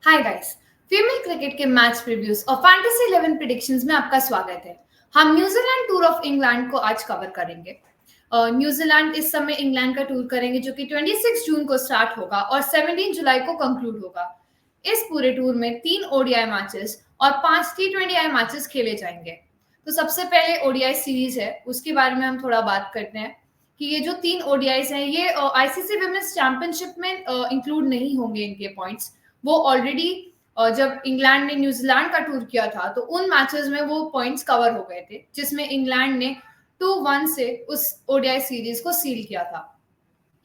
Hi guys. Female cricket के match previews और fantasy 11 predictions में आपका स्वागत है। हम न्यूजीलैंड टूर ऑफ इंग्लैंड को आज कवर करेंगे। न्यूजीलैंड इस समय इंग्लैंड का टूर करेंगे जो कि 26 जून को स्टार्ट होगा और 17 जुलाई को कंक्लूड होगा। इस पूरे टूर में 3 ओडीआई मैचेस और 5 टी20आई मैचेस खेले जाएंगे। तो सबसे पहले ओडीआई सीरीज है, उसके बारे में हम थोड़ा बात करते हैं कि ये जो 3 ओडीआईस हैं ये आईसीसी विमेंस चैंपियनशिप में इंक्लूड नहीं होंगे। इनके पॉइंट्स वो ऑलरेडी जब इंग्लैंड ने न्यूजीलैंड का टूर किया था तो उन मैचेस में वो पॉइंट्स कवर हो गए थे, जिसमें इंग्लैंड ने 2-1 से उस ओडीआई सीरीज को सील किया था।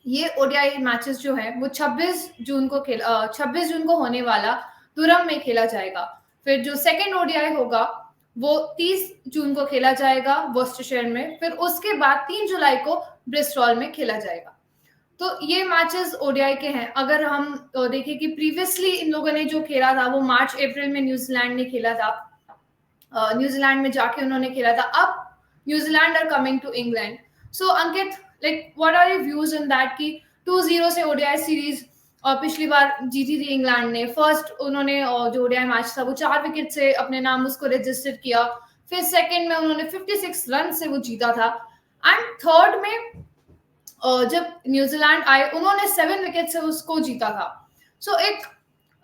ये ओडीआई मैचेस जो है वो 26 जून को होने वाला तुरम में खेला जाएगा। फिर जो सेकेंड ओडीआई होगा वो 30 जून को खेला जाएगा वॉस्टरशायर में। फिर उसके बाद 3 जुलाई को ब्रिस्टॉल में खेला जाएगा। तो ये मैचेस ओडीआई के हैं। अगर हम देखें कि प्रीवियसली इन लोगों ने जो खेला था वो मार्च अप्रैल में न्यूजीलैंड ने खेला था। न्यूजीलैंड में जाके उन्होंने खेला था। अब New Zealand are coming to England. So Ankit, like what are your views in that कि 2-0 से ओडीआई सीरीज पिछली बार जीती थी इंग्लैंड ने। फर्स्ट उन्होंने जो ओडीआई मैच था वो 4 विकेट से अपने नाम उसको रजिस्टर किया। फिर सेकंड में उन्होंने 56 रन से वो जीता था। एंड थर्ड में जब न्यूजीलैंड आए उन्होंने 7 विकेट से उसको जीता था। सो एक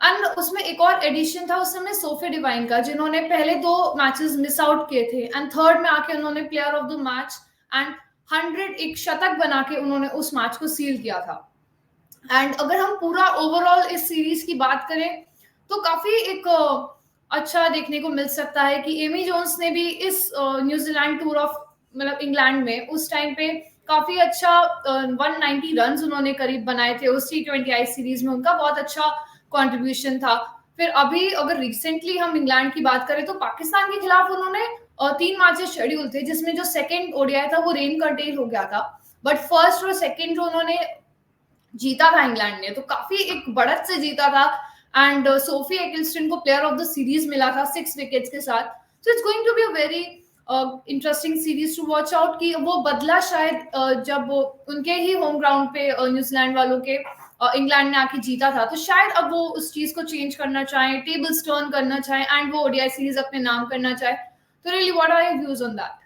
एंड उसमें एक और एडिशन था उस समय सोफिया डिवाइन का, जिन्होंने पहले 2 मैचेस मिस आउट किए थे एंड थर्ड में आके उन्होंने player of the match and 100 एक शतक बना के उन्होंने उस मैच को सील किया था। एंड अगर हम पूरा ओवरऑल इस सीरीज की बात करें तो काफी एक अच्छा देखने को मिल सकता है कि एमी जोन्स ने भी इस न्यूजीलैंड टूर ऑफ मतलब इंग्लैंड में उस टाइम पे काफी अच्छा 190 रन उन्होंने करीब बनाए थे। उस टी20आई सीरीज में उनका बहुत अच्छा कंट्रीब्यूशन था। फिर अभी अगर रिसेंटली हम इंग्लैंड की बात करें तो पाकिस्तान के खिलाफ उन्होंने 3 मैचेस शेड्यूल थे, जिसमें जो सेकंड ओडीआई था वो रेन कर्टेल हो गया था। बट फर्स्ट और सेकंड जो उन्होंने जीता था इंग्लैंड ने तो काफी एक बढ़त से जीता था। एंड सोफी एकिल्स्टन को प्लेयर ऑफ द सीरीज मिला था 6 विकेट्स के साथ। So it's going to be a very interesting series to watch out कि वो बदला शायद जब वो उनके ही होम ग्राउंड पे न्यूजीलैंड वालों के इंग्लैंड ने आके जीता था। तो शायद अब वो उस चीज को चेंज करना चाहें, टेबल्स टर्न करना चाहें एंड वो ओडीआई सीरीज अपने नाम करना चाहे। तो really what are your views on that?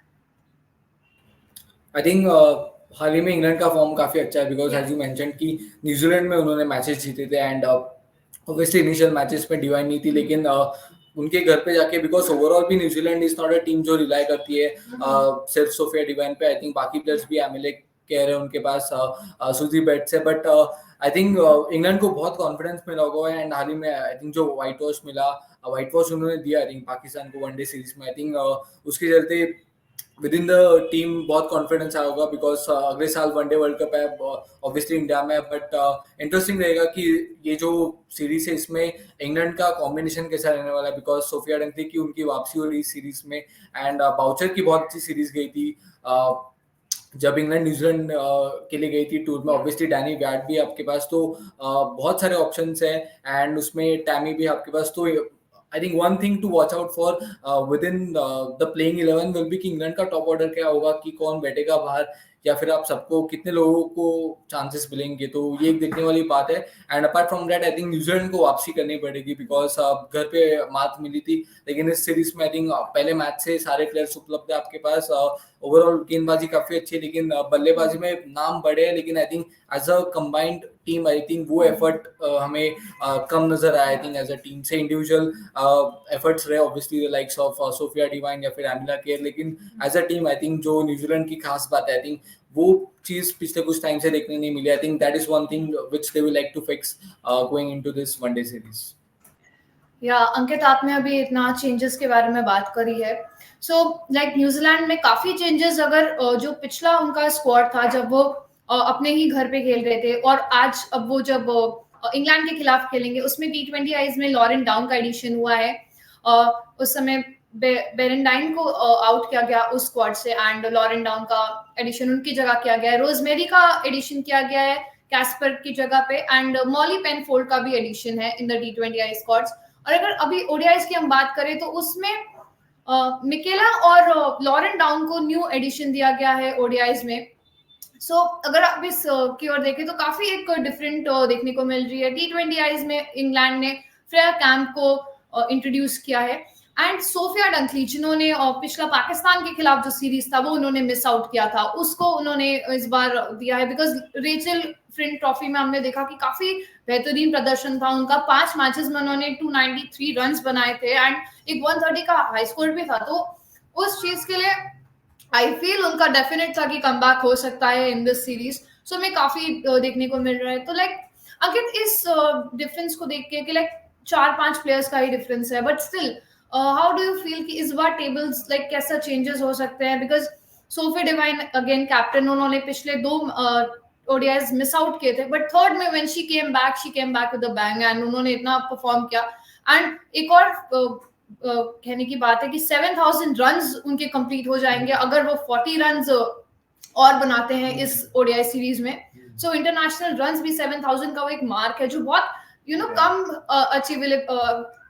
I think हाल ही में इंग्लैंड का फॉर्म काफी अच्छा है बिकॉज एज यू मेंशन कि न्यूजीलैंड में उन्होंने मैचेस जीते थे एंड ऑब्वियसली इनिशियल मैचेस में डिवाइन नहीं थी, लेकिन उनके घर पे जाके बिकॉज ओवरऑल भी New Zealand is not a team जो रिलाई करती है सिर्फ सोफिया डिवाइन पे। आई थिंक बाकी प्लेयर्स भी एमिले कह रहे हैं उनके पास सुजी बैट्स है, बट आई थिंक इंग्लैंड को बहुत कॉन्फिडेंस मिला होगा एंड हाल ही में आई थिंक जो व्हाइट वॉश उन्होंने दिया आई थिंक पाकिस्तान को वनडे सीरीज में, आई थिंक उसके चलते विद इन द टीम बहुत कॉन्फिडेंस आया होगा बिकॉज अगले साल वनडे वर्ल्ड कप है ऑब्वियसली इंडिया में। बट इंटरेस्टिंग रहेगा कि ये जो सीरीज है इसमें इंग्लैंड का कॉम्बिनेशन कैसा रहने वाला है बिकॉज सोफिया डंकली की उनकी वापसी हो रही सीरीज में एंड बाउचर की बहुत अच्छी सीरीज गई थी जब इंग्लैंड न्यूजीलैंड के लिए गई थी टूर में। ऑब्वियसली डैनी वैट भी आपके पास, तो बहुत सारे ऑप्शंस हैं एंड उसमें टैमी भी आपके पास। तो I think one thing to watch out for within the playing 11 will be कि इंग्लैंड का टॉप ऑर्डर क्या होगा, कि कौन बैठेगा बाहर या फिर आप सबको कितने लोगों को चांसेस मिलेंगे, तो ये एक देखने वाली बात है। And apart from that I think New Zealand को वापसी करनी पड़ेगी बिकॉज घर पे मात मिली थी, लेकिन इस सीरीज में आई थिंक पहले मैच से सारे प्लेयर्स उपलब्ध है आपके पास। ओवरऑल गेंदबाजी काफी अच्छी है, लेकिन बल्लेबाजी में नाम बड़े हैं, लेकिन I think as a combined team I think वो एफर्ट हमें कम नजर आया। I think as a team से इंडिविजुअल एफर्ट्स रहे obviously the likes of Sophia Devine या फिर एमिला केयर, लेकिन as a team I think जो न्यूजीलैंड की खास बात है आई थिंक वो चीज पिछले कुछ टाइम से देखने नहीं मिली। I think that is one thing which they will like to fix going into this one day series. या अंकित, आपने अभी इतना चेंजेस के बारे में बात करी है। सो लाइक न्यूजीलैंड में काफी चेंजेस अगर जो पिछला उनका स्क्वाड था जब वो अपने ही घर पे खेल रहे थे और आज अब वो जब इंग्लैंड के खिलाफ खेलेंगे उसमें टी20आईज में लॉरेन डाउन का एडिशन हुआ है। उस समय बेरेंडाइन को आउट किया गया उस स्क्वाड से एंड लॉरेन डाउन का एडिशन उनकी जगह किया गया है। रोजमेरी का एडिशन किया गया है कैस्पर की जगह पे एंड मॉली पेनफोल्ड का भी एडिशन है इन द टी20आई स्क्वाड्स। और अगर अभी ओडीआईज की हम बात करें तो उसमें मिकेला और लॉरेन डाउन को न्यू एडिशन दिया गया है ओडीआईज में। सो अगर आप इस की ओर देखें तो काफी एक डिफरेंट देखने को मिल रही है। टी20आईज में इंग्लैंड ने फ्रेया कैम्प को इंट्रोड्यूस किया है, एंड सोफिया डंकली जिन्होंने पिछला पाकिस्तान के खिलाफ जो सीरीज था वो उन्होंने मिस आउट किया था, उसको उन्होंने इस बार दिया है, बिकॉज रेचल फ्रिंट ट्रॉफी में हमने देखा कि काफी बेहतरीन प्रदर्शन था उनका। 5 मैचेस में उन्होंने 293 रन्स बनाए थे एंड एक 130 का हाई स्कोर भी था, तो उस चीज के लिए आई फील उनका डेफिनेट था कि कमबैक हो सकता है इन दिस सीरीज। सो हमें काफी देखने को मिल रहा है। तो लाइक अगर इस डिफरेंस को देख के कि लाइक 4-5 प्लेयर्स का ही डिफरेंस है, but still how do you feel कि इस बार टेबल्स लाइक कैसा चेंजेस हो सकते हैं? Because Sophie Devine again captain, उन्होंने पिछले 2 ओडीआईज मिस आउट किए थे, बट थर्ड में when she came back with a bang and उन्होंने इतना परफॉर्म किया। एंड एक और कहने की बात है कि 7,000 रन्स उनके कंप्लीट हो जाएंगे अगर वो 40 रन्स और बनाते हैं इस ओडीआई सीरीज में। सो इंटरनेशनल रन्स भी 7,000 का वो एक मार्क है जो बहुत कम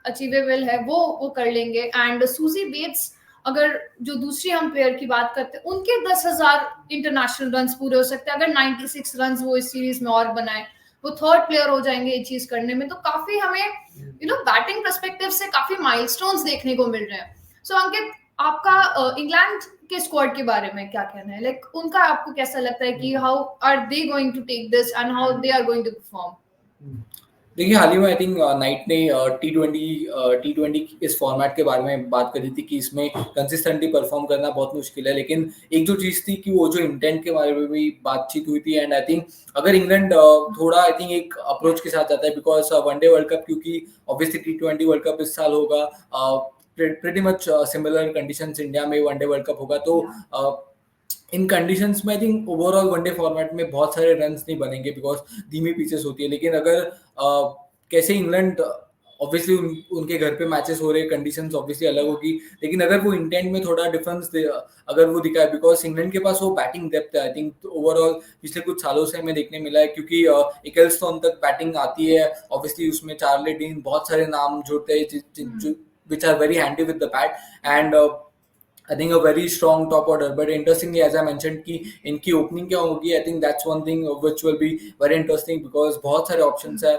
अचीवेबल है, वो कर लेंगे। एंड सूजी बेट्स, अगर जो दूसरी हम प्लेयर की बात करते हैं, उनके 10,000 इंटरनेशनल रन्स पूरे हो सकते हैं अगर 96 रन्स वो इस सीरीज में और बनाए, वो थर्ड प्लेयर हो जाएंगे ये चीज करने में। तो काफी हमें बैटिंग पर्सपेक्टिव से काफी माइलस्टोन्स देखने को मिल रहे हैं। सो अंकित, आपका इंग्लैंड के स्क्वाड के बारे में क्या कहना है? लाइक उनका आपको कैसा लगता है कि how are they going to take this and how they are going to perform? देखिए, हाल ही में आई थिंक नाइट ने टी20 इस फॉर्मेट के बारे में बात करी थी कि इसमें कंसिस्टेंटली परफॉर्म करना बहुत मुश्किल है, लेकिन एक जो चीज़ थी कि वो जो इंटेंट के बारे में भी बातचीत हुई थी। एंड आई थिंक अगर इंग्लैंड थोड़ा आई थिंक एक अप्रोच के साथ जाता है, बिकॉज वनडे वर्ल्ड कप, क्योंकि ऑब्वियसली टी20 वर्ल्ड कप इस साल होगा, pretty much similar conditions India में वनडे वर्ल्ड कप होगा, तो इन कंडीशंस में I think overall one day format में बहुत सारे रन्स नहीं बनेंगे बिकॉज धीमी पिचेस होती है। लेकिन अगर कैसे इंग्लैंड ऑब्वियसली उनके घर पे मैचेस हो रहे, कंडीशंस ऑब्वियसली अलग होगी, लेकिन अगर वो इंटेंट में थोड़ा डिफरेंस अगर वो दिखाए, बिकॉज इंग्लैंड के पास वो बैटिंग डेप्थ है आई थिंक ओवरऑल पिछले कुछ सालों से हमें देखने मिला है, क्योंकि इकलस्टोन तक बैटिंग आती है, ऑब्वियसली उसमें चार्ली डीन, बहुत सारे नाम जुड़ते हैं which are very handy with the bat, and I think a very strong top order. But interestingly, as I mentioned कि इनकी opening क्या होगी, I think that's one thing which will be very interesting because बहुत सारे options है।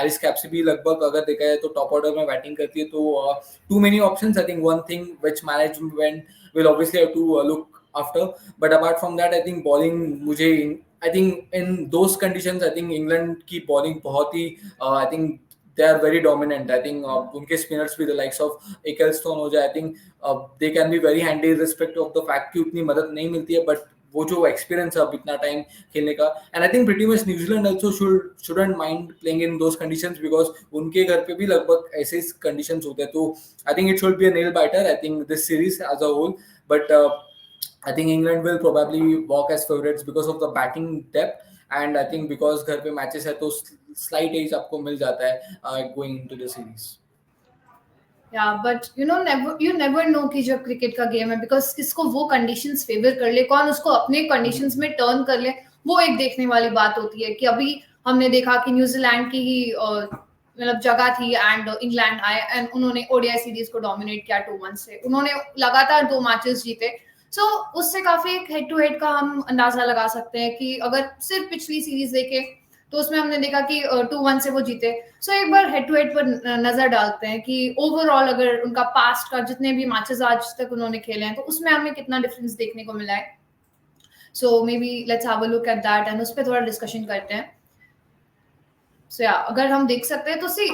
Alice Capsey भी लगभग अगर देखा जाए तो top order में बैटिंग करती है, तो too many options. I think one thing which management will obviously have to look after. But apart from that, I think bowling मुझे I think in those conditions, I think England की bowling बहुत ही I think they are very dominant. I think उनके spinners भी the likes of Ecclestone हो जाए, I think they can be very handy irrespective of the fact कि उतनी मदद नहीं मिलती है, but वो जो एक्सपीरियंस है अब इतना टाइम खेलने का, and I think pretty much New Zealand also shouldn't mind playing in those conditions because उनके घर पे भी लगभग ऐसे ही कंडीशंस होते हैं, तो I think it should be a nail biter I think this series as a whole. But I think England will probably walk as favorites because of the batting depth, and I think because घर पे matches है तो slight edge आपको मिल जाता है going into the series. Yeah, but you never know कि जब cricket का गेम है, बिकॉज किसको वो कंडीशंस फेवर कर ले, कौन उसको अपने कंडीशंस में टर्न कर ले, वो एक देखने वाली बात होती है। कि अभी हमने देखा कि न्यूजीलैंड की ही मतलब जगह थी एंड इंग्लैंड आए एंड उन्होंने ओडीआई सीरीज को डोमिनेट किया 2-1 से, उन्होंने लगातार 2 मैचेस जीते। सो उससे काफी हेड टू हेड का हम अंदाजा लगा सकते हैं कि अगर सिर्फ पिछली सीरीज देखे तो उसमें हमने देखा कि 2-1 से वो जीते। सो एक बार हेड टू हेड पर नजर डालते हैं कि ओवरऑल अगर उनका पास्ट का जितने भी मैचेस आज तक उन्होंने खेले हैं तो उसमें हमें कितना डिफरेंस देखने को मिला है। So maybe let's have a look at that and उस पर थोड़ा डिस्कशन करते हैं। सो या अगर हम देख सकते हैं तो सी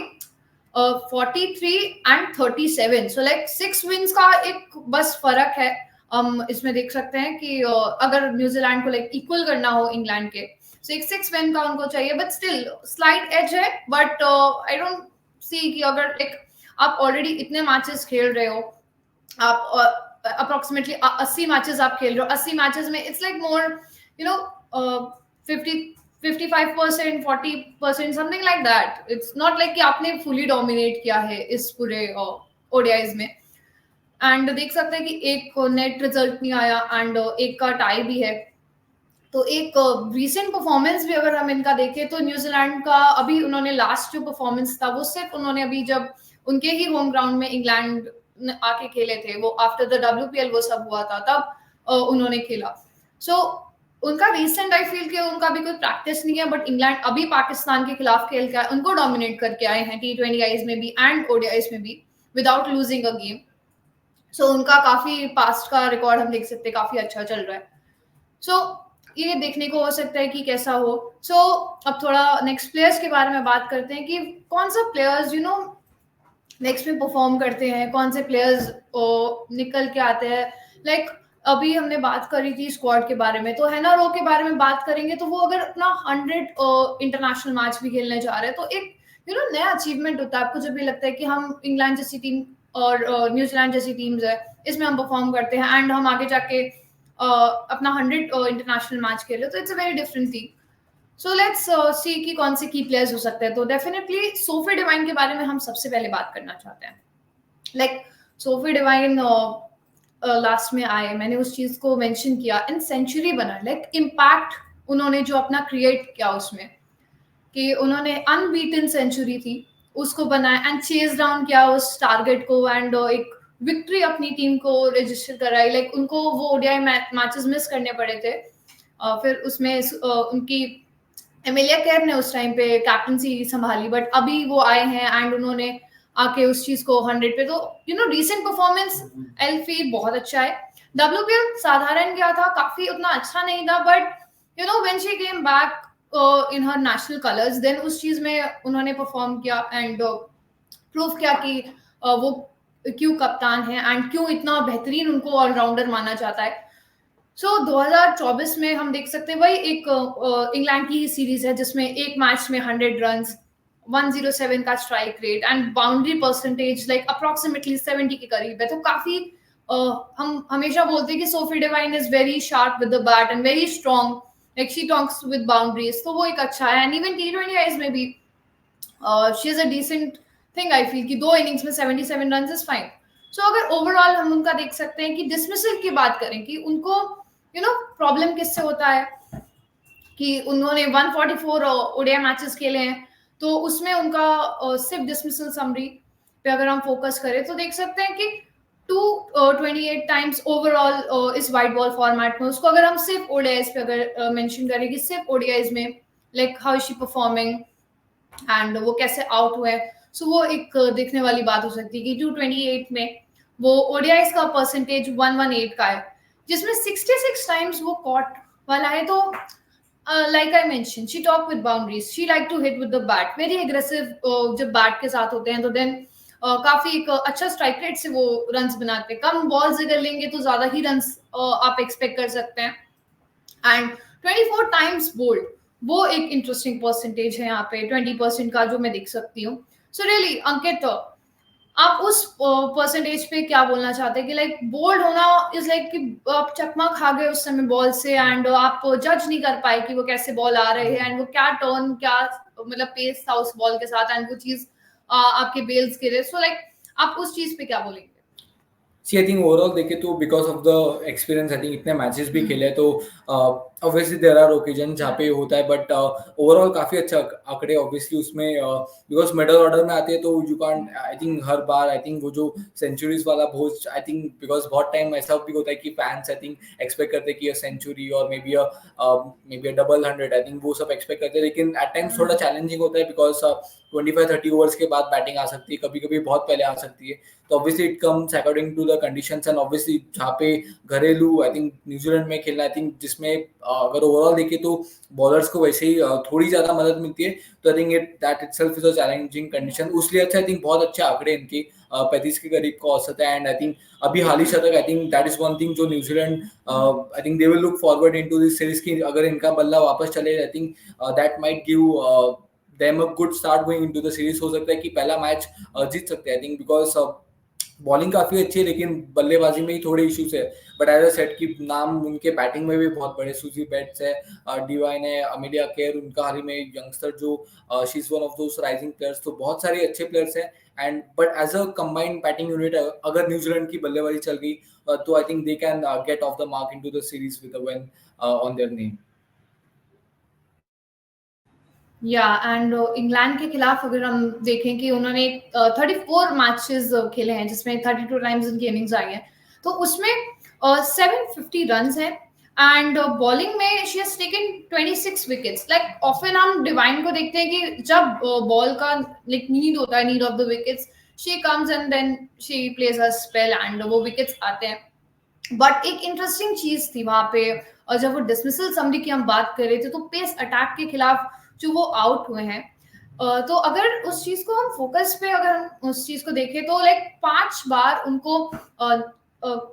43 एंड 37, सो लाइक 6 विन्स का एक बस फर्क है। हम इसमें देख सकते हैं कि अगर न्यूजीलैंड को लाइक इक्वल करना हो इंग्लैंड के, सो एक 6 विन का उनको चाहिए, बट स्टिल स्लाइट एज है। बट आई डोंट सी कि अगर एक आप ऑलरेडी इतने मैचेस खेल रहे हो, आप अप्रोक्सीमेटली 80 मैचेस आप खेल रहे हो, 80 मैचेस में it's like more 55%, 40%, something like that. It's not like कि आपने फुली डोमिनेट किया है इस पूरे ओडीआईज में। एंड देख सकते हैं कि एक नेट रिजल्ट नहीं आया एंड एक का टाई भी है। तो एक रीसेंट परफॉर्मेंस भी अगर हम इनका देखें तो न्यूजीलैंड का अभी उन्होंने लास्ट जो परफॉर्मेंस था वो सिर्फ उन्होंने अभी जब उनके ही होम ग्राउंड में इंग्लैंड आके खेले थे, वो आफ्टर द WPL वो सब हुआ था तब उन्होंने खेला। सो उनका रिसेंट आई फील कि उनका भी कोई प्रैक्टिस नहीं है, बट इंग्लैंड अभी पाकिस्तान के खिलाफ खेल के उनको डोमिनेट करके आए हैं T20 आईज में भी एंड ओडीआईज में भी विदाउट लूजिंग अ गेम। सो उनका काफी पास्ट का रिकॉर्ड हम देख सकते हैं, काफी अच्छा चल रहा है। सो ये देखने को हो सकता है कि कैसा हो। सो अब थोड़ा नेक्स्ट प्लेयर्स के बारे में बात करते हैं कि कौन सा प्लेयर्स नेक्स्ट में परफॉर्म करते हैं, कौन से प्लेयर्स निकल के आते हैं। लाइक अभी हमने बात करी थी स्क्वाड के बारे में, तो हेना रो के बारे में बात करेंगे तो वो अगर अपना 100 इंटरनेशनल मैच भी खेलने जा रहे हैं तो एक नया अचीवमेंट होता है। आपको जब भी लगता है कि हम इंग्लैंड जैसी टीम और न्यूजीलैंड जैसी टीम्स है, इसमें हम परफॉर्म करते हैं एंड हम आगे जाके अपना 100 इंटरनेशनल मैच खेले, तो it's a very different thing. So let's see कि कौन से की प्लेयर्स हो सकते हैं। तो डेफिनेटली सोफी डिवाइन के बारे में हम सबसे पहले बात करना चाहते हैं। लाइक सोफी डिवाइन लास्ट में आए, मैंने उस चीज को मेंशन किया, इन सेंचुरी बना, लाइक इम्पैक्ट उन्होंने जो अपना क्रिएट किया उसमें, कि उन्होंने अनबीटन सेंचुरी थी उसको बनाया एंड चेज डाउन किया उस टारगेट को एंड एक विक्ट्री अपनी टीम को रजिस्टर कराई। लाइक उनको वो ओडीआई मैचेस मिस करने पड़े थे, फिर उसमें उनकी एमिलिया केयर ने उस टाइम पे कैप्टनसी संभाली, बट अभी वो आए हैं एंड उन्होंने आके उस चीज को 100 पे, तो रिसेंट परफॉर्मेंस आई फील बहुत अच्छा है। WPL साधारण गया था, काफी उतना अच्छा नहीं था, but when she came back in her national colours, देन उस चीज में उन्होंने परफॉर्म किया एंड प्रूव किया कि वो क्यों कप्तान है एंड क्यों इतना बेहतरीन उनको ऑलराउंडर माना जाता है। सो 2024 में हम देख सकते हैं वही एक इंग्लैंड की ही सीरीज है जिसमें एक मैच में 100 रन, 107 का strike rate and boundary percentage like approximately 70 के करीब है। तो काफी हम हमेशा बोलते हैं कि Sophie Devine is very sharp with the bat and very strong, like she talks with boundaries, तो वो एक अच्छा है। एंड इवन T20 आईज में भी she is a decent thing I feel कि 2 इनिंग्स में 77 रन इज फाइन। सो अगर ओवरऑल हम उनका देख सकते हैं कि डिसमिसल की बात करें कि उनको प्रॉब्लम किससे होता है, कि उन्होंने 144 ओडीआई मैचेस खेले हैं, तो उसमें उनका सिर्फ डिसमिसल समरी पे अगर हम फोकस करें तो देख सकते हैं कि 228 टाइम्स ओवरऑल इस वाइट बॉल फॉर्मेट में, उसको अगर हम सिर्फ ओडीआईज पे अगर मेंशन करें कि सिर्फ ओडीआईज में like how is she performing and वो कैसे आउट हुए, सो वो एक देखने वाली बात हो सकती है कि 228 में वो ओडीआईज का परसेंटेज 118 का है, जिसमें 66 टाइम्स वो कॉट वाला है। तो like I mention, she talk with boundaries, she like to hit with the bat, very aggressive जब बैट के साथ होते हैं तो देन काफी एक अच्छा स्ट्राइक रेट से वो रन्स बनाते हैं। कम बॉल्स अगर लेंगे तो ज्यादा ही रन्स आप एक्सपेक्ट कर सकते हैं। एंड 24 टाइम्स बोल्ड, वो एक इंटरेस्टिंग परसेंटेज है यहाँ पे 20% का जो मैं देख सकती हूँ। सो रियली अंकित, आप उस परसेंटेज पे क्या बोलना चाहते हैं कि लाइक बोल्ड होना इज लाइक कि आप चकमा खा गए उस समय बॉल से एंड आप जज नहीं कर पाए कि वो कैसे बॉल आ रहे हैं एंड वो क्या टर्न, क्या मतलब पेस था उस बॉल के साथ एंड वो चीज आपके बेल्स के लिए। सो लाइक आप उस चीज पे क्या बोलेंगे? सी आई थिंक ओवरऑल देखे तो because of the experience I think इतने मैचेस भी खेले तो ऑब्वियसली देयर आर ओकेजन जहाँ पे होता है, बट ओवरऑल काफी अच्छा आंकड़े ऑब्वियसली उसमें बिकॉज मिडल ऑर्डर में आते हैं तो you can't I think her bar I think वो जो सेंचुरीज वाला बहुत आई थिंक बिकॉज बहुत टाइम ऐसा भी होता है कि फैंस आई थिंक एक्सपेक्ट करते हैं कि सेंचुरी और may be double 100 I think वो सब एक्सपेक्ट करते हैं, लेकिन एट टाइम्स थोड़ा चैलेंजिंग होता है बिकॉज 25-30 ओवर्स के बाद बैटिंग आ सकती है, कभी कभी बहुत पहले आ सकती है। तो obviously it comes according to the conditions and obviously जहाँ पे घरेलू आई थिंक न्यूजीलैंड में खेलना आई थिंक जिसमें अगर ओवरऑल देखें तो बॉलर्स को वैसे ही थोड़ी ज्यादा मदद मिलती है, तो I think that itself is a challenging condition. उसलिए अच्छा आई थिंक बहुत अच्छे आंकड़े इनके 35 के करीब का औसत है एंड आई थिंक अभी हाल ही शतक I think that is one thing जो New Zealand I think they will look forward into this series की अगर इनका बल्ला वापस चले I think that might give them a good start going into the series. हो सकता है कि पहला मैच जीत सकते हैं आई थिंक बिकॉज बॉलिंग काफी अच्छी है लेकिन बल्लेबाजी में ही थोड़े इश्यूज है, बट एज अ सेट की नाम उनके बैटिंग में भी बहुत बड़े, सुजी बेट्स है, डिवाइन है, अमेलिया केयर, उनका हाल ही में यंगस्टर जो she is one of those rising players, तो बहुत सारे अच्छे प्लेयर्स हैं and but as a combined batting unit अगर न्यूजीलैंड की बल्लेबाजी चल गई तो I think they can get of the mark into the series with a win on their name. या एंड इंग्लैंड के खिलाफ अगर हम देखें कि उन्होंने 34 मैचेस खेले हैं जिसमें 32 टाइम्स उनकी इनिंग्स आई हैं, तो उसमें 750 रन हैं एंड बॉलिंग में she has taken 26 wickets. Like often हम डिवाइन को देखते हैं कि जब बॉल का लाइक नीड होता है, need of the wickets, she comes and then she plays a spell and वो विकेट्स आते हैं. बट एक इंटरेस्टिंग चीज थी वहां पे, और जब वो डिसमिसल समरी की हम बात कर रहे थे, तो पेस अटैक के खिलाफ जो वो आउट हुए हैं, तो अगर उस चीज को हम फोकस पे, अगर हम उस चीज को देखें, तो लाइक 5 बार उनको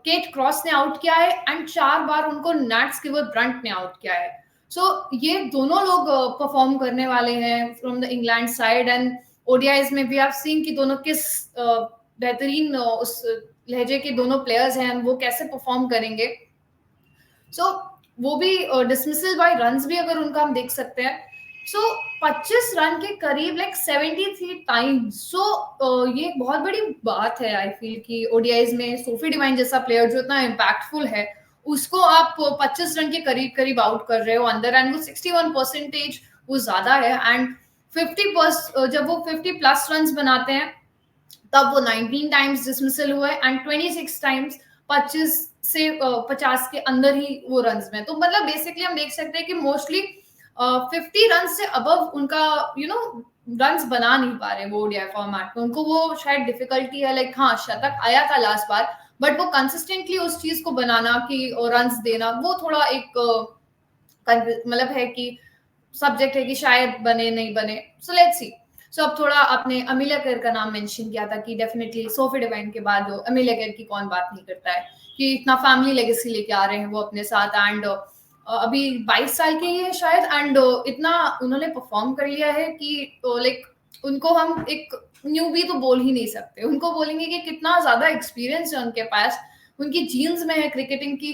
केट क्रॉस ने आउट किया है एंड 4 बार उनको नैट स्कीवर ब्रंट ने आउट किया है. सो ये दोनों लोग परफॉर्म करने वाले हैं from the England side. And ODIs में भी आप सीन कि दोनों किस बेहतरीन उस लहजे के दोनों प्लेयर्स हैं, वो कैसे परफॉर्म करेंगे. सो वो भी डिसमिसल बाय रन्स भी अगर उनका हम देख सकते हैं, सो 25 रन के करीब, लाइक 73 टाइम्स. सो ये बहुत बड़ी बात है आई फील कि ओडीआईज में सोफी डिवाइन जैसा प्लेयर जो इतना इम्पैक्टफुल है, उसको आप 25 रन के करीब करीब आउट कर रहे हो अंदर. एंड वो 61% वो ज्यादा है. एंड 50 जब वो 50 प्लस रन बनाते हैं, तब वो 19 टाइम्स डिसमिसल हुए एंड 26 टाइम्स 25 से 50 के अंदर ही वो रन्स में. तो मतलब बेसिकली हम देख सकते हैं कि मोस्टली 50 रन से अबव उनका रन्स बना नहीं पा रहे वो ओडीआई फॉर्मेट में. उनको वो शायद डिफिकल्टी है. लाइक हाँ, शतक आया था लास्ट बार, बट वो कंसिस्टेंटली उस चीज को बनाना कि रन्स देना, वो थोड़ा एक मतलब है कि सब्जेक्ट है कि शायद बने नहीं बने. So let's see. सो अब थोड़ा आपने अमिलिया केयर का नाम मेंशन किया था कि डेफिनेटली सोफी डिवाइन के बाद अमिलिया केयर की कौन बात नहीं करता है, कि इतना फैमिली लेगेसी लेके आ रहे हैं वो अपने साथ. एंड अभी 22 साल के ही है शायद. एंड इतना उन्होंने परफॉर्म कर लिया है कि लाइक उनको हम एक न्यूबी तो बोल ही नहीं सकते. उनको बोलेंगे कि कितना ज्यादा एक्सपीरियंस है उनके पास, उनकी जीन्स में है क्रिकेटिंग की.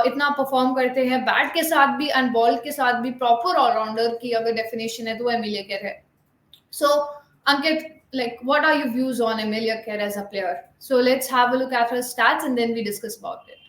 इतना परफॉर्म करते हैं बैट के साथ भी एंड बॉल के साथ भी. प्रॉपर ऑलराउंडर की अगर डेफिनेशन है तो एमिलिया केयर है. So, Ankit, like, what are your views on Emilia Kerr as a player? So let's have a look at her stats and then we discuss about it.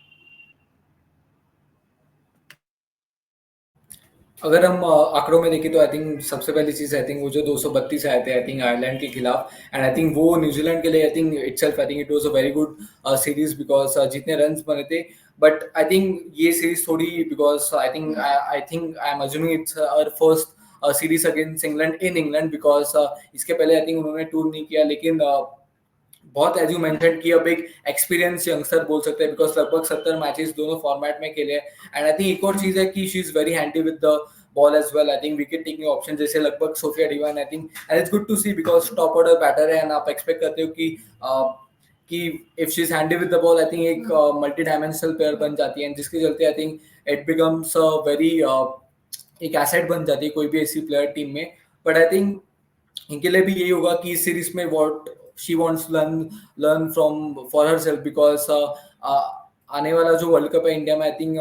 अगर हम आंकड़ों में देखें तो आई थिंक सबसे पहली चीज, आई थिंक वो जो 232 आए थे आई थिंक आयरलैंड के खिलाफ, एंड आई थिंक वो न्यूजीलैंड के लिए I think itself I think it was a very good series because जितने रन्स बने थे. बट आई थिंक ये सीरीज थोड़ी, because I think I am assuming it's our first series against England in England, because इसके पहले I think उन्होंने tour नहीं किया. लेकिन बहुत एज यू मेंशन की अब एक एक्सपीरियंस यंगस्टर बोल सकते हैं, बिकॉज लगभग 70 मैचेस दोनों फॉर्मेट में खेले. एंड आई थिंक एक और चीज है कि she is very handy with the ball as well. I think wicket taking option जैसे लगभग Sophia Devine, I think and it's good to see because top order batter है. एंड आप expect करते हो कि if she is handy with the ball, I think एक multi dimensional player बन जाती है, जिसके चलते I think it becomes a very एक एसेट बन जाती है कोई भी ऐसी प्लेयर टीम में. बट आई थिंक इनके लिए भी यही होगा कि इस सीरीज में what she wants learn from for herself, because आने वाला जो वर्ल्ड कप है इंडिया में, आई थिंक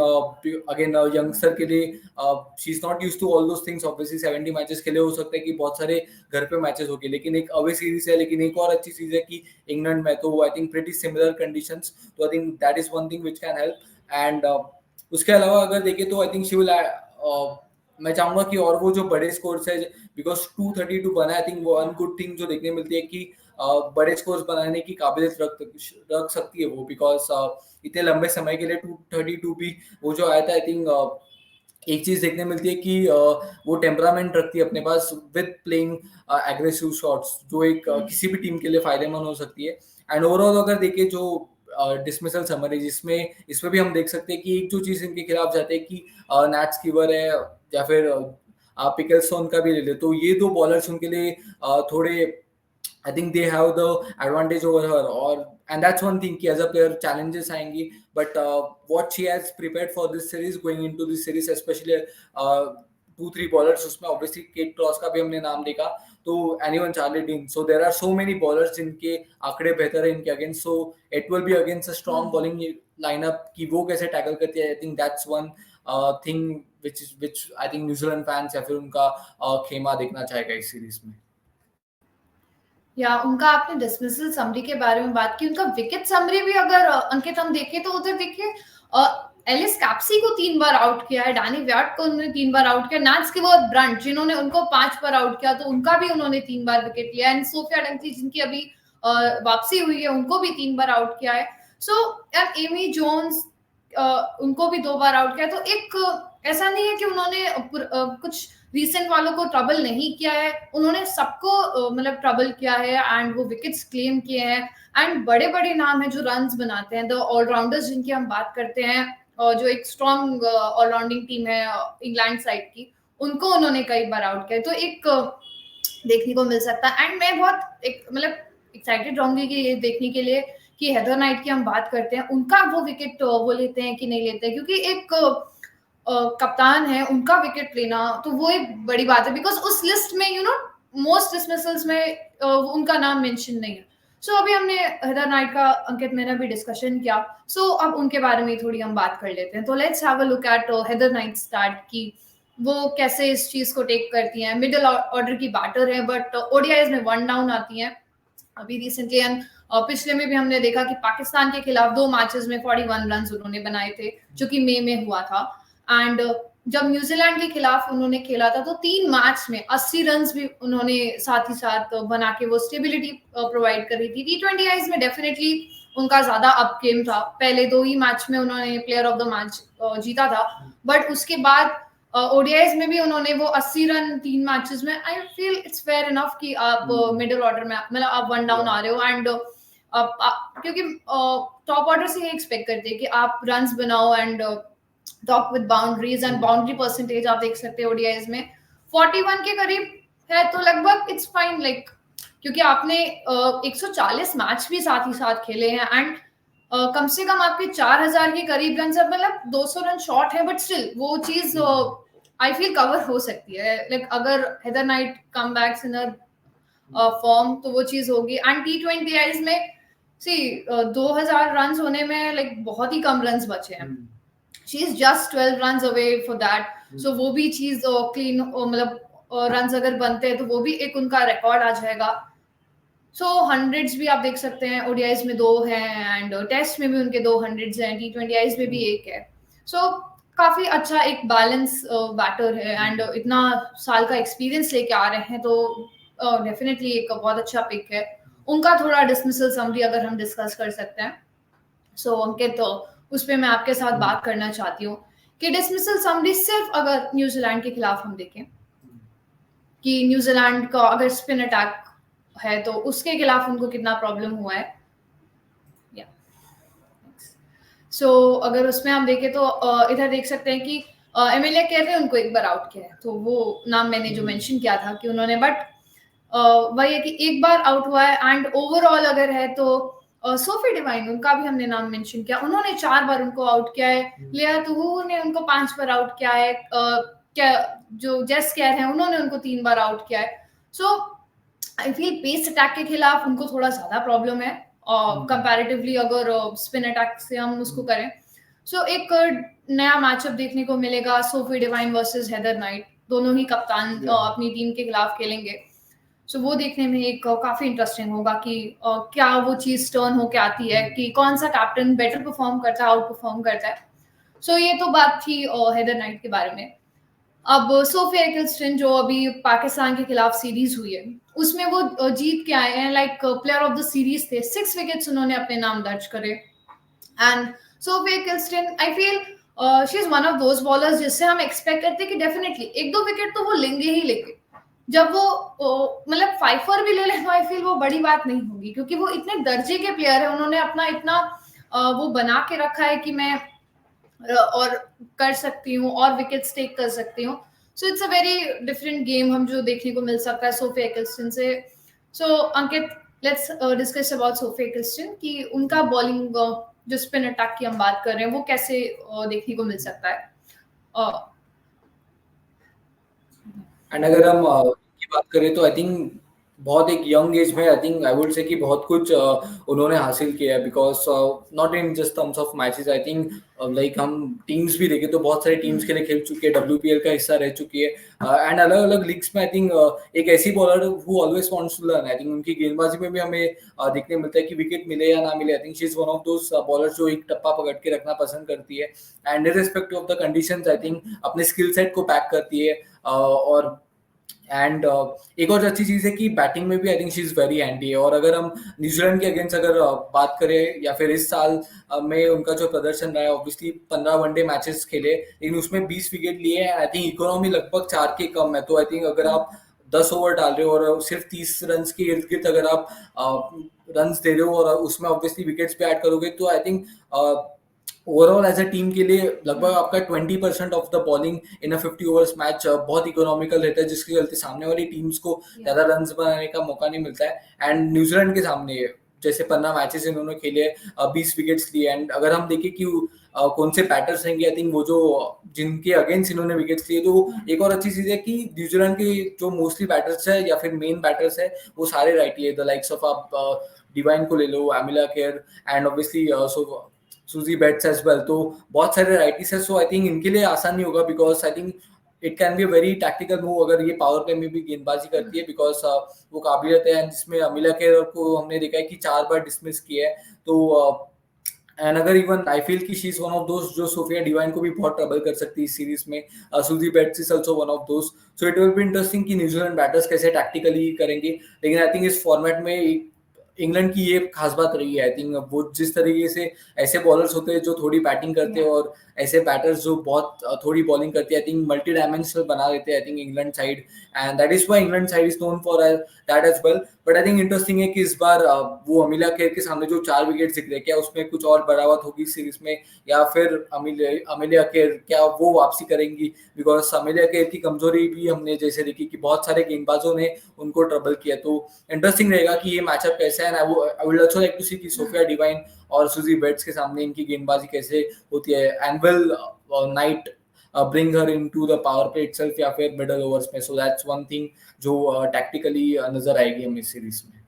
अगेन यंगस्टर के लिए she is not used to all those things. Obviously 70 matches खेले, हो सकता है कि बहुत सारे घर पे मैचेस हो गए, लेकिन एक अवे सीरीज है. लेकिन एक और अच्छी चीज है कि इंग्लैंड में तो I think pretty similar conditions, तो I think that is one thing which can help. And उसके अलावा अगर देखें तो आई थिंक शी विल, मैं चाहूंगा कि और वो जो बड़े स्कोर्स है, बिकॉज 232 बना, आई थिंक वन गुड थिंग जो देखने मिलती है कि बड़े स्कोर्स बनाने की काबिलियत रख सकती है वो, बिकॉज इतने लंबे समय के लिए 232 भी वो जो आया था, आई थिंक एक चीज देखने मिलती है कि वो टेम्परामेंट रखती है अपने पास विद प्लेइंग एग्रेसिव शॉट्स, जो एक किसी भी टीम के लिए फायदेमंद हो सकती है. एंड ओवरऑल अगर देखें जो डिसमिसल समरी, जिसमें इसमें भी हम देख सकते हैं कि एक जो चीज इनके खिलाफ जाते हैं कि नैट स्कीवर है या फिर आप पिकल्सटोन का भी ले ले, तो ये दो बॉलर्स उनके लिए थोड़े I think they have the advantage over her. और एंड दैट्स वन थिंग कि एज अ प्लेयर चैलेंजेस आएंगी, but what she has prepared for this series, going into this series, specially 2-3 bowlers, उसमें obviously Kate Cross का भी हमने नाम देखा, तो anyone Charlie Dean. So there are so many bowlers जिनके आंकड़े बेहतर है इनके against. So it will be against a strong bowling lineup कि वो कैसे टैकल करती है. I think that's one thing which I think New Zealand fans या फिर उनका खेमा देखना चाहेगा इस सीरीज में. या उनका आपने डिसमिसल समरी के बारे में बात की, उनका विकेट समरी भी अगर अंकित हम देखें तो उधर देखिए एलिस कैप्सी को 3 बार आउट किया है, डैनी व्याट को उन्होंने 3 बार आउट किया, नैट स्कीवर ब्रंट जिन्होंने उनको 5 बार आउट किया, तो उनका भी उन्होंने 3 बार विकेट लिया. एंड सोफिया डंकली जिनकी अभी वापसी हुई है, उनको भी 3 बार आउट किया है. सो एमी जोन्स उनको भी 2 बार आउट किया। तो एक ऐसा नहीं है कि उन्होंने कुछ रीसेंट वालों को ट्रबल नहीं किया है, उन्होंने सबको मतलब ट्रबल किया है एंड वो विकेट्स क्लेम किए हैं एंड बड़े-बड़े नाम हैं जो रन्स बनाते हैं। द ऑलराउंडर्स जिनकी हम बात करते हैं और जो एक स्ट्रॉन्ग ऑलराउंडिंग टीम है इंग्लैंड साइड की, उनको उन्होंने कई बार आउट किया है। तो एक देखने को मिल सकता है एंड मैं बहुत एक मतलब एक्साइटेड रहूंगी कि ये देखने के लिए कि हेदर नाइट की हम बात करते हैं, उनका वो विकेट वो लेते हैं कि नहीं लेते हैं, क्योंकि एक कप्तान है, उनका विकेट लेना तो वो एक बड़ी बात है बिकॉज उस लिस्ट में यू नो मोस्ट डिसमिसल्स में उनका नाम मेंशन नहीं है। सो अभी हमने हेदर नाइट का अंकित मैंने भी डिस्कशन किया, सो अब उनके बारे में थोड़ी हम बात कर लेते हैं। तो let's have a look eight Heather night start की वो कैसे इस चीज को टेक करती हैं। मिडिल ऑर्डर की बैटर है बट ओडीआईज में 1 डाउन आती हैं। अभी रिसेंटली हम पिछले में भी हमने देखा कि पाकिस्तान के खिलाफ 2 मैचेस में 41 रन उन्होंने बनाए थे, जो कि मई में हुआ था। एंड जब न्यूजीलैंड के खिलाफ उन्होंने खेला था तो 3 मैच में 80 रन भी उन्होंने साथ ही साथ बना के वो स्टेबिलिटी प्रोवाइड करी थी। टी20 आईज में डेफिनेटली उनका ज्यादा अप गेम था, पहले 2 ही मैच में उन्होंने प्लेयर ऑफ द मैच जीता था, बट उसके बाद ओडीआईज में भी उन्होंने वो 80 रन 3 मैचेस में। I feel it's fair enough कि आप मिडिल ऑर्डर में मतलब आप 1 डाउन आ रहे हो एंड क्योंकि टॉप ऑर्डर से ये एक्सपेक्ट करते हैं कि आप रन्स बनाओ and top with boundaries and boundary percentage आप देख सकते हो ओडीआईज में 41 के करीब है, तो लगभग इट्स फाइन लाइक, क्योंकि आपने 140 मैच भी साथ ही साथ खेले हैं एंड कम से कम आपके 4000 के करीब रन, मतलब 200 रन शॉर्ट है, बट स्टिल वो चीज आई फील कवर हो सकती है। लाइक अगर Heather Knight come backs in form तो वो चीज होगी। एंड टी20 आईज में सी 2000 रन होने में लाइक बहुत ही कम रन बचे हैं। She is just 12 run away for that, so वो भी चीज क्लीन मतलब रन अगर बनते हैं तो वो भी एक उनका रिकॉर्ड आ जाएगा। सो हंड्रेड्स भी आप देख सकते हैं, ओडीआईज में 2 हैं एंड टेस्ट में भी उनके 2 हंड्रेड्स हैं, टी20 आईज में भी 1 है। सो काफी अच्छा एक बैलेंस बैटर है एंड इतना साल का एक्सपीरियंस लेके आ रहे हैं, तो डेफिनेटली एक बहुत अच्छा पिक है। उनका थोड़ा डिसमिसल समरी अगर हम डिस्कस कर सकते हैं, सो अंकित तो उस पर मैं आपके साथ बात करना चाहती हूँ कि डिसमिसल समरी सिर्फ अगर न्यूजीलैंड के खिलाफ हम देखें कि न्यूजीलैंड का अगर स्पिन अटैक है तो उसके खिलाफ उनको कितना प्रॉब्लम हुआ है। सो अगर उसमें हम देखें तो इधर देख सकते हैं कि एमिलिया केयर ने उनको 1 बार आउट किया है, तो वो नाम मैंने जो मेंशन किया था कि उन्होंने, बट वही है कि 1 बार आउट हुआ है एंड ओवरऑल अगर है तो सोफी डिवाइन उनका भी हमने नाम मेंशन किया, उन्होंने 4 बार उनको आउट किया है। लिया तुहू ने उनको 5 बार आउट किया है। क्या जो जेस केयर है उन्होंने उनको 3 बार आउट किया है। सो आई फील पेस अटैक के खिलाफ उनको थोड़ा ज्यादा प्रॉब्लम है कंपैरेटिवली अगर स्पिन अटैक से हम उसको करें। सो एक नया मैचअप देखने को मिलेगा, Sophie Devine versus Heather night, दोनों ही कप्तान अपनी टीम के खिलाफ खेलेंगे। सो वो देखने में एक काफी इंटरेस्टिंग होगा कि क्या वो चीज टर्न होके आती है कि कौन सा कैप्टन बेटर परफॉर्म करता है, आउट परफॉर्म करता है। सो ये तो बात थी हेदर नाइट के बारे में। अब सोफिया एक्सटन जो अभी पाकिस्तान के खिलाफ सीरीज हुई है उसमें वो जीत के आए हैं, like player of the series थे, 6 विकेट्स उन्होंने अपने नाम दर्ज करे। And Sophia Ecclestone I feel she is one of those bowlers जिससे हम एक्सपेक्ट करते हैं कि डेफिनेटली 1-2 विकेट तो वो लेंगे ही लेंगे। जब वो मतलब 5 भी ले लें तो आई फील वो बड़ी बात नहीं होगी, क्योंकि वो इतने दर्जे के प्लेयर है, उन्होंने अपना इतना वो बना के रखा है कि मैं और कर सकती हूँ और विकेट्स टेक कर सकती हूँ। So it's a very different game हम जो देखने को मिल सकता है सोफिया एक्सटन से। सो अंकित लेट्स डिस्कस अबाउट सोफिया एक्सटन कि उनका बॉलिंग जो स्पिन अटैक की हम बात कर रहे हैं वो कैसे देखने को मिल सकता है। एंड अगर हम की बात करें तो आई थिंक बहुत एक यंग एज में I think I would say कि बहुत कुछ उन्होंने हासिल किया है, because not in just terms of matches. I think like हम टीम्स भी देखें तो बहुत सारे टीम्स के लिए खेल चुकी है, WPL का हिस्सा रह चुकी है एंड अलग अलग लीग्स में। आई थिंक एक ऐसी bowler who always wants to learn. I think उनकी गेंदबाजी में भी हमें देखने मिलता है कि विकेट मिले या ना मिले, I think she is one of those bowlers जो एक टप्पा पकड़ के रखना पसंद करती है and irrespective of the conditions I think अपने स्किल सेट को पैक करती है और एंड एक और अच्छी चीज है कि बैटिंग में भी I think she is very handy है। और अगर हम न्यूजीलैंड के अगेंस्ट अगर बात करें या फिर इस साल में उनका जो प्रदर्शन रहा है, ऑब्वियसली 15 वनडे मैचेस खेले लेकिन उसमें 20 विकेट लिए हैं। आई थिंक इकोनॉमी लगभग 4 के कम है, तो आई थिंक अगर आप 10 ओवर डाल रहे हो और सिर्फ 30 रन के इर्द गिर्द अगर आप रन दे रहे हो और उसमें ऑब्वियसली विकेट्स भी ऐड करोगे, तो I think overall as a team के लिए लगभग आपका 20% of the bowling in a 50 overs match बहुत इकोनॉमिकल रहता है, जिसके चलते सामने वाली टीम्स को ज्यादा रन बनाने का मौका नहीं मिलता है। एंड न्यूजीलैंड के सामने जैसे 15 मैचेस इन्होंने खेले, 20 विकेट्स लिए। एंड अगर हम देखें कि कौन से बैटर्स रहेंगे, आई थिंक वो जो जिनके अगेंस्ट इन्होंने विकेट्स लिए, तो एक और अच्छी चीज है कि न्यूजीलैंड के जो मोस्टली बैटर्स है या फिर मेन बैटर्स है वो सारे राइटी है। द लाइक्स ऑफ आप डिवाइन को ले लो, Amelia Kerr and obviously Suzie Bates as well, तो बहुत सारे राइटीज है। सो आई थिंक इनके लिए आसान नहीं होगा, because I think it can be a very tactical move अगर ये पावर प्ले में भी गेंदबाजी करती है, बिकॉज वो काबिलियत है। जिसमें अमिला केयर को हमने देखा है कि 4 बार डिसमिस किया है, तो एंड अगर इवन आई फील कि she is one of those जो सोफिया डिवाइन को भी बहुत ट्रबल कर सकती है इस सीरीज में। Suzie Bates is also one of those. So it will be interesting कि न्यूजीलैंड बैटर्स कैसे टैक्टिकली करेंगे। लेकिन आई थिंक इस फॉर्मेट में इंग्लैंड की ये खास बात रही है, आई थिंक वो जिस तरीके से ऐसे बॉलर्स होते हैं जो थोड़ी बैटिंग करते हैं और ऐसे बैटर्स जो बहुत थोड़ी बॉलिंग करते हैं, आई थिंक मल्टी डायमेंशनल बना देते हैं I think England side. And that is why England side is known for that as well. But I think interesting है कि इस बार वो अमिला केयर के सामने जो 4 विकेट दिख रहे, क्या उसमें कुछ और बरावत होगी सीरीज में, या फिर अमिलिया केयर क्या वो वापसी करेंगी, बिकॉज अमिलिया केयर की कमजोरी भी हमने जैसे देखी कि बहुत सारे गेंदबाजों ने उनको ट्रबल किया। तो इंटरेस्टिंग रहेगा कि ये मैचअप कैसा है। I would also like to see कि सोफिया डिवाइन और सूजी बेट्स के सामने इनकी गेंदबाजी कैसे होती है, and will night bring her into the power play itself या फिर middle overs में। So that's one thing जो tactically नजर आएगी हमें इस सीरीज में।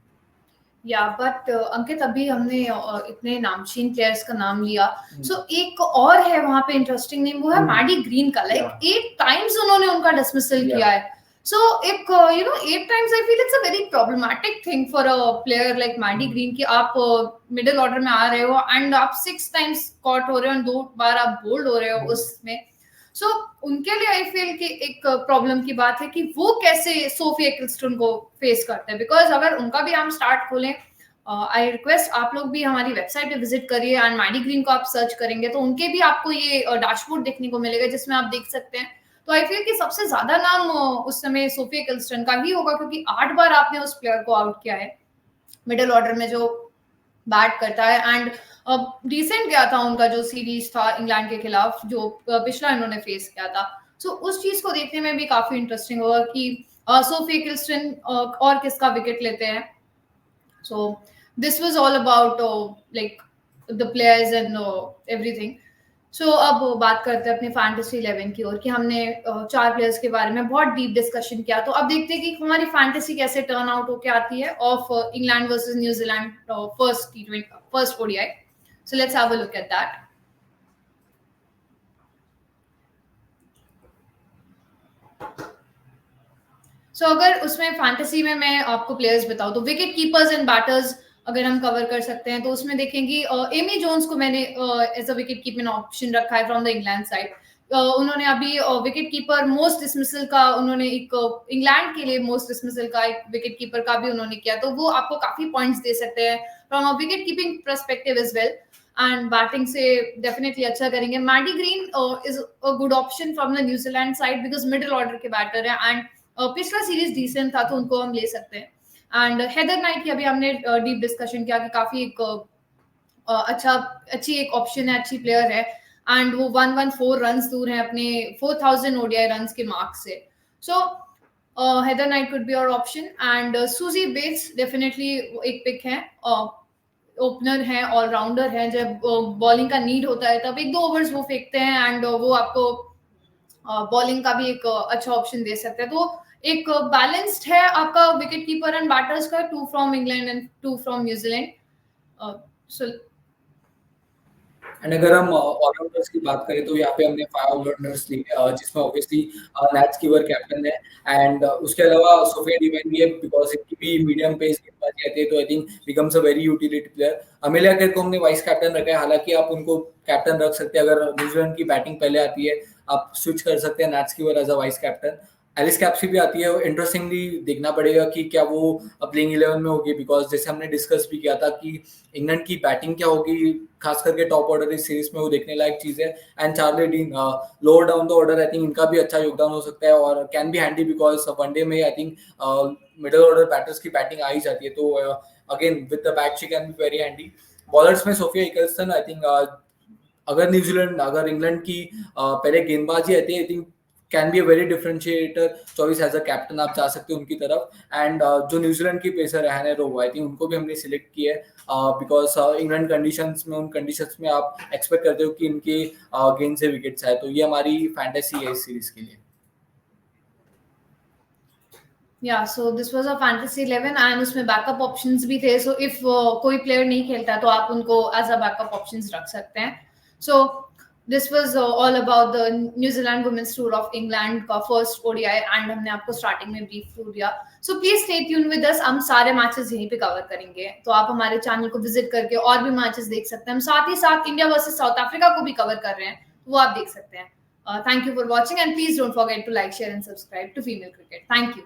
या बट अंकित, अभी हमने इतने नामचीन प्लेयर्स का नाम लिया, सो एक और है वहां पे इंटरेस्टिंग नेम, वो है मैडी ग्रीन का। लाइक 8 टाइम्स उन्होंने उनका डिसमिसल किया है। सो एक 8 times I feel it's a very problematic thing for a player like Maddy Green कि आप मिडिल ऑर्डर में आ रहे हो एंड आप 6 टाइम्स कॉट हो रहे हो और 2 बार आप बोल्ड हो रहे हो उसमें। सो उनके लिए आई फील कि एक प्रॉब्लम की बात है कि वो कैसे सोफी एक्लस्टन को फेस करते हैं, बिकॉज अगर उनका भी हम स्टार्ट खोलें, आई रिक्वेस्ट आप लोग भी हमारी वेबसाइट पे विजिट करिए एंड मैडी ग्रीन को आप सर्च करेंगे तो उनके भी आपको ये डैशबोर्ड देखने को मिलेगा जिसमें आप देख सकते हैं। तो आई फील कि सबसे ज्यादा नाम उस समय सोफी एक्लस्टन का ही होगा, क्योंकि 8 बार आपने उस प्लेयर को आउट किया है मिडिल ऑर्डर में जो बैट करता है। एंड रिसेंट गया था उनका जो सीरीज था इंग्लैंड के खिलाफ जो पिछला इन्होंने फेस किया था। सो उस चीज को देखने में भी काफी इंटरेस्टिंग होगा कि सोफी एक्लस्टन और किसका विकेट लेते हैं। So this was all about like the players and everything. So अब बात करते हैं अपने फैंटेसी 11 की ओर कि हमने 4 प्लेयर्स के बारे में बहुत डीप डिस्कशन किया। तो अब देखते हैं कि हमारी फैंटेसी कैसे टर्न आउट होके आती है of England versus New Zealand first ODI. So let's have a look at that. So अगर उसमें फैंटेसी में मैं आपको प्लेयर्स बताऊं तो विकेट कीपर्स एंड बैटर्स अगर हम कवर कर सकते हैं तो उसमें देखेंगे एमी जोन्स को मैंने as a wicket keeping option रखा है फ्रॉम द इंग्लैंड साइड। उन्होंने अभी विकेट कीपर मोस्ट डिसमिसल का उन्होंने एक इंग्लैंड के लिए मोस्ट डिसमिसल का एक विकेट कीपर का भी उन्होंने किया, तो वो आपको काफी पॉइंट्स दे सकते हैं from a wicket keeping perspective as well. And batting से डेफिनेटली अच्छा करेंगे। Maddy Green is a good option from the New Zealand side because middle order के बैटर है एंड पिछला सीरीज डिसेंट था तो उनको हम ले सकते हैं। एंड हेदर नाइट की अभी हमने डीप डिस्कशन किया कि काफी एक अच्छी एक ऑप्शन है, अच्छी प्लेयर है एंड वो 114 रन दूर है अपने 4000 ओडीआई रन के मार्क से। सो हेदर नाइट कुड बी और option and Suzie Bates definitely एक पिक है। ओपनर है, ऑलराउंडर है, जब बॉलिंग का नीड होता है तब 1-2 ओवर्स वो फेंकते हैं एंड वो आपको बॉलिंग का भी एक अच्छा ऑप्शन दे सकते हैं। तो एक बैलेंस्ड है आपका विकेट कीपर एंड बैटर्स का, 2 from England and 2 from New Zealand. So and अगर हम ऑलराउंडर्स की बात करें तो यहाँ पे हमने 5 ऑलराउंडर्स लिए, जिसमें ऑब्वियसली नैट स्कीवर कैप्टन है एंड उसके अलावा सोफिया डिवाइन भी है, बिकॉज इनकी भी मीडियम पेस गेंदबाजी आती है, तो I think becomes a very utility player. Amelia care को हमने वाइस कैप्टन रखा है, हालांकि आप उनको कैप्टन रख सकते हैं अगर न्यूजीलैंड की बैटिंग पहले आती है, आप स्विच कर सकते हैं Nat Sciver as a vice captain. Alice Capsey भी आती है, इंटरेस्टिंगली देखना पड़ेगा कि क्या वो प्लेइंग 11 में होगी, बिकॉज जैसे हमने डिस्कस भी किया था कि इंग्लैंड की बैटिंग क्या होगी, खास करके टॉप ऑर्डर इस सीरीज में, वो देखने लायक चीज है। And Charlie Dean lower down the order, I think इनका भी अच्छा योगदान हो सकता है और can be handy, because one day में I think middle order batters की बैटिंग आ ही जाती है, तो again with the bat she can be very handy. Bowlers में सोफिया इकलसन, आई थिंक अगर इंग्लैंड की पहले गेंदबाजी आती है, I think can be a very differentiator choice as a captain, आप जा सकते हो उनकी तरफ। एंड जो न्यूजीलैंड की पेसर है हैने रोव, आई थिंक उनको भी हमने सिलेक्ट किया है, बिकॉज इंग्लैंड कंडीशंस में, उन कंडीशंस में आप एक्सपेक्ट करते हो कि इनके गेंद से विकेट्स आए, तो ये हमारी फैंटेसी है इस सीरीज के लिए। या सो this was a fantasy 11 and उसमें बैकअप ऑप्शंस भी थे, सो इफ कोई प्लेयर नहीं खेलता तो आप उनको एज अ बैकअप ऑप्शंस रख सकते हैं। So this was all about the New Zealand women's tour of England का फर्स्ट ओडीआई एंड हमने आपको स्टार्टिंग में ब्रीफ थ्रू दिया। So please stay tune with us, हम सारे मैचेस यहीं पे कवर करेंगे, तो आप हमारे चैनल को विजिट करके और भी मैचेस देख सकते हैं। हम साथ ही साथ इंडिया वर्सेस साउथ अफ्रीका को भी कवर कर रहे हैं, वो आप देख सकते हैं। Thank you for watching and please don't forget to like share and subscribe to female cricket. Thank you.